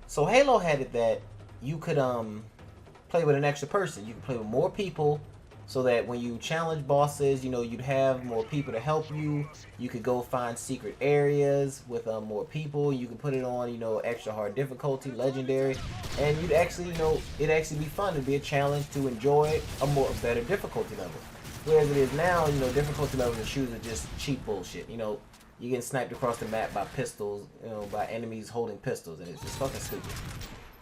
So Halo had it that you could play with an extra person. You could play with more people, so that when you challenge bosses, you'd have more people to help you. You could go find secret areas with more people. You could put it on, extra hard difficulty, legendary, and you'd actually, it'd actually be fun. It'd be a challenge to enjoy a better difficulty level. Whereas it is now, difficulty levels in shooters are just cheap bullshit. You're getting sniped across the map by pistols, by enemies holding pistols, and it's just fucking stupid.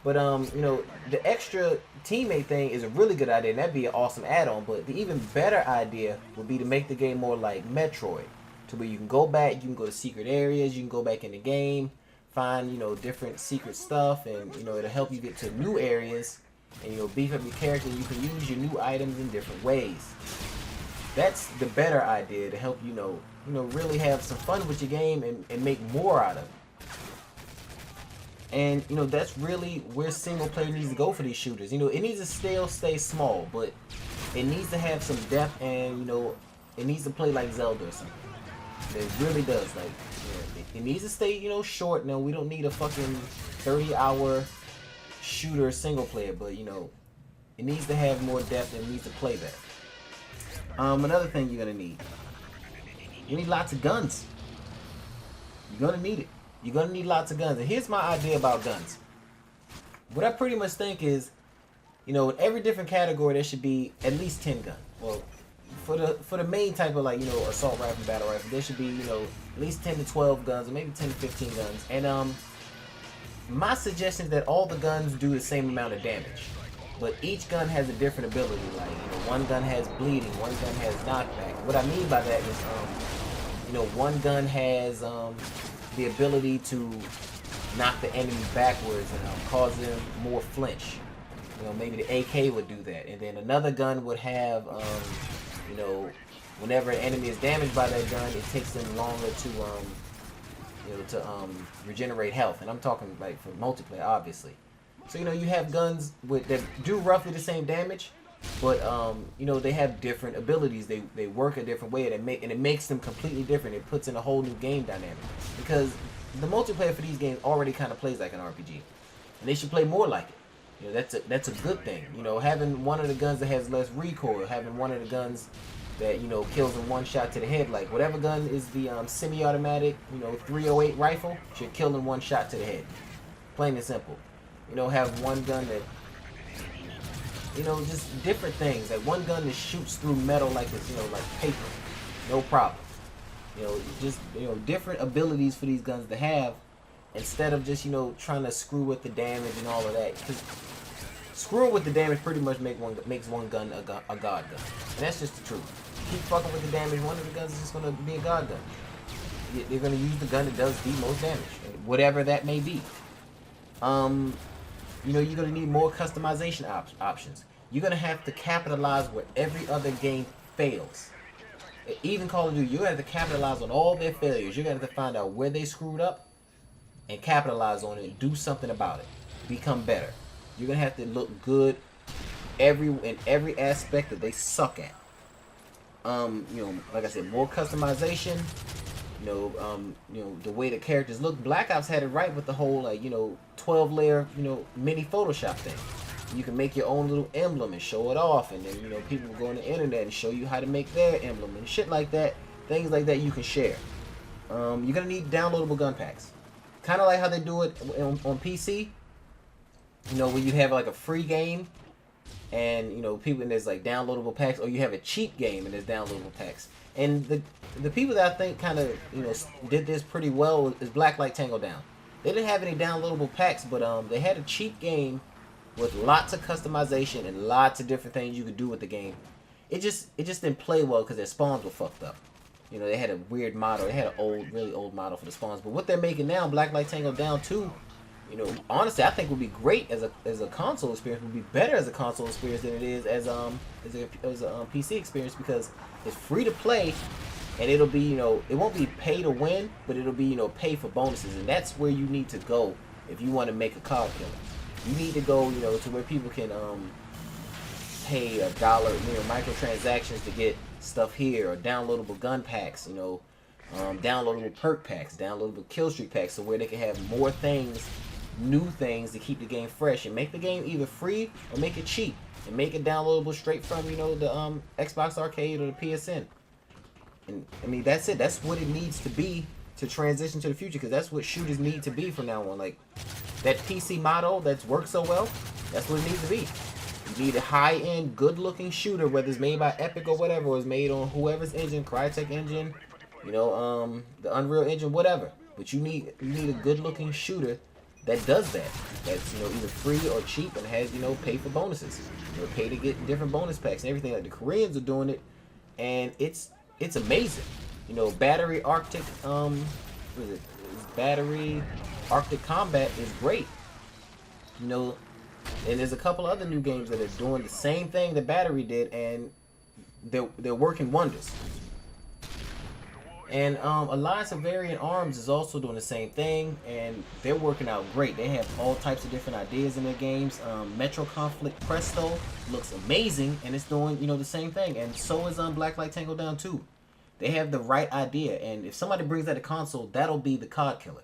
But the extra teammate thing is a really good idea, and that'd be an awesome add-on. But the even better idea would be to make the game more like Metroid, to where you can go back, you can go to secret areas, you can go back in the game, find different secret stuff, and it'll help you get to new areas, and beef up your character. And you can use your new items in different ways. That's the better idea to help really have some fun with your game and make more out of it. And that's really where single player needs to go for these shooters. It needs to still stay small, but it needs to have some depth, and it needs to play like Zelda or something. It really does. Like, it needs to stay short. No, we don't need a fucking 30-hour shooter single player, but it needs to have more depth, and it needs to play better. Another thing you're gonna need. You need lots of guns. You're gonna need it. You're gonna need lots of guns. And here's my idea about guns. What I pretty much think is, in every different category there should be at least 10 guns. Well, for the main type of assault rifle, battle rifle, there should be at least 10 to 12 guns, or maybe 10 to 15 guns. And my suggestion is that all the guns do the same amount of damage, but each gun has a different ability. Like one gun has bleeding, one gun has knockback. What I mean by that is, one gun has the ability to knock the enemy backwards and cause them more flinch. Maybe the AK would do that, and then another gun would have, whenever an enemy is damaged by that gun, it takes them longer to regenerate health. And I'm talking like for multiplayer, obviously. So you have guns that do roughly the same damage, but they have different abilities. They work a different way, and it makes them completely different. It puts in a whole new game dynamic, because the multiplayer for these games already kind of plays like an RPG, and they should play more like it. That's a good thing. Having one of the guns that has less recoil, having one of the guns that kills in one shot to the head. Like whatever gun is the semi-automatic 308 rifle should kill in one shot to the head. Plain and simple. Have one gun that just different things. Like one gun that shoots through metal like it's like paper, no problem. Just different abilities for these guns to have, instead of just trying to screw with the damage and all of that. Because screwing with the damage pretty much makes one gun a god gun, and that's just the truth. Keep fucking with the damage, one of the guns is just gonna be a god gun. They're gonna use the gun that does the most damage, whatever that may be. You're gonna need more customization options. You're gonna have to capitalize where every other game fails. Even Call of Duty, you're gonna have to capitalize on all their failures. You're gonna have to find out where they screwed up and capitalize on it and do something about it. Become better. You're gonna have to look good in every aspect that they suck at. Like I said, more customization. The way the characters look. Black Ops had it right with the whole 12-layer mini Photoshop thing. You can make your own little emblem and show it off, and then people will go on the internet and show you how to make their emblem and shit like that. Things like that you can share. You're gonna need downloadable gun packs, kind of like how they do it on PC. Where you have like a free game, and people, and there's like downloadable packs, or you have a cheap game and there's downloadable packs. And the people that I think kind of did this pretty well is Black Light Tango Down. They didn't have any downloadable packs, but they had a cheap game with lots of customization and lots of different things you could do with the game. It just didn't play well because their spawns were fucked up. They had a weird model. They had an really old model for the spawns. But what they're making now, Black Light Tango Down 2, honestly, I think would be great as a console experience. Would be better as a console experience than it is as a PC experience, because it's free to play, and it'll be it won't be pay to win, but it'll be pay for bonuses, and that's where you need to go if you want to make a COD Killer. You need to go to where people can pay $1, microtransactions to get stuff here, or downloadable gun packs, downloadable perk packs, downloadable kill streak packs, so where they can have more things new things to keep the game fresh and make the game either free or make it cheap and make it downloadable straight from, you know, the Xbox Arcade or the PSN. And I mean, that's it. That's what it needs to be to transition to the future, because that's what shooters need to be from now on. Like, that PC model that's worked so well, that's what it needs to be. You need a high-end, good-looking shooter, whether it's made by Epic or whatever, or it's made on whoever's engine, Crytek engine, you know, the Unreal engine, whatever. But you need a good-looking shooter that does that. That's, you know, either free or cheap and has, you know, pay for bonuses. You know, pay to get different bonus packs and everything. Like, the Koreans are doing it, and it's amazing. You know, Battery Arctic, what is it? Battery Arctic Combat is great. You know, and there's a couple other new games that are doing the same thing that Battery did, and they're working wonders. And Alliance of Variant Arms is also doing the same thing, and they're working out great. They have all types of different ideas in their games. Metro Conflict Presto looks amazing, and it's doing, you know, the same thing. And so is Blacklight Tango Down 2. They have the right idea, and if somebody brings that to console, that'll be the COD Killer.